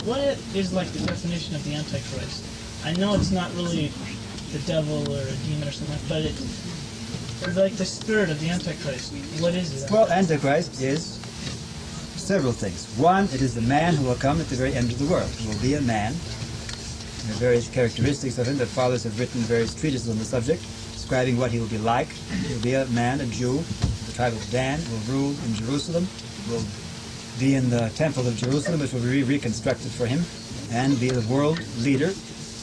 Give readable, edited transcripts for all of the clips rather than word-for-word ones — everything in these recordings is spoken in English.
what is like the definition of the Antichrist? I know it's not really the devil or a demon or something, but it's like the spirit of the Antichrist. What is it? Well, Antichrist is several things. One, it is the man who will come at the very end of the world. He will be a man. There are various characteristics of him that fathers have written various treatises on the subject, describing what he will be like. He will be a man, a Jew, the tribe of Dan, will rule in Jerusalem, will be in the temple of Jerusalem, which will be reconstructed for him, and be the world leader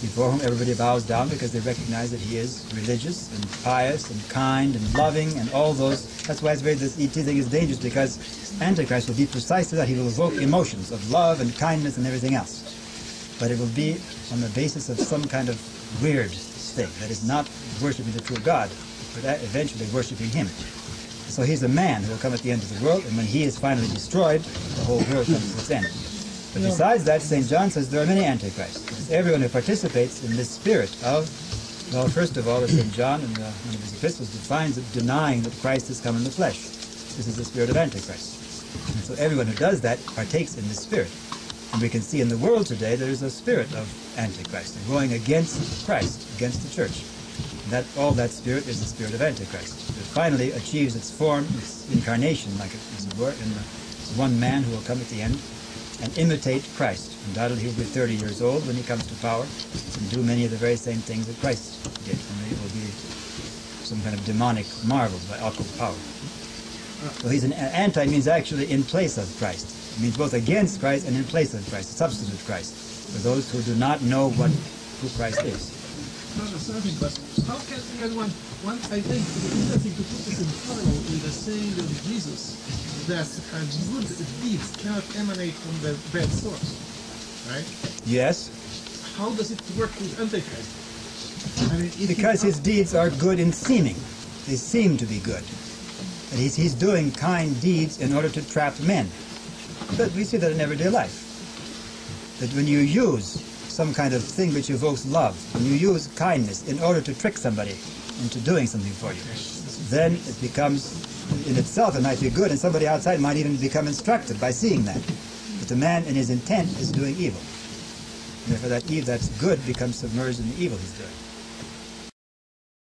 before whom everybody bows down because they recognize that he is religious and pious and kind and loving and all those. That's why this ET thing is dangerous, because Antichrist will be precisely that. He will evoke emotions of love and kindness and everything else. But it will be on the basis of some kind of weird thing that is not worshiping the true God, but eventually worshiping him. So he's a man who will come at the end of the world, and when he is finally destroyed, the whole world comes to its end. But besides that, St. John says there are many antichrists. Because everyone who participates in this spirit of, well, first of all, as St. John in one of his epistles defines it, denying that Christ has come in the flesh. This is the spirit of Antichrist. And so everyone who does that partakes in this spirit. And we can see in the world today there is a spirit of Antichrist, going against Christ, against the church. And all that spirit is the spirit of Antichrist. It finally achieves its form, its incarnation, like it as it were, in the one man who will come at the end and imitate Christ. Undoubtedly he will be 30 years old when he comes to power and do many of the very same things that Christ did. And it will be some kind of demonic marvel by occult power. So he's an anti means actually in place of Christ. It means both against Christ and in place of Christ, a substitute Christ, for those who do not know who Christ is. Not a certain question. How can one I think it's interesting to put this in parallel with the saying of Jesus that good deeds cannot emanate from the bad source, right? Yes. How does it work with Antichrist? I mean, because his deeds are good in seeming. They seem to be good. And he's doing kind deeds in order to trap men. But we see that in everyday life. That when you use some kind of thing which evokes love, when you use kindness in order to trick somebody into doing something for you, then it becomes, in itself, it might be good, and somebody outside might even become instructed by seeing that. But the man in his intent is doing evil. And therefore that evil that's good becomes submerged in the evil he's doing.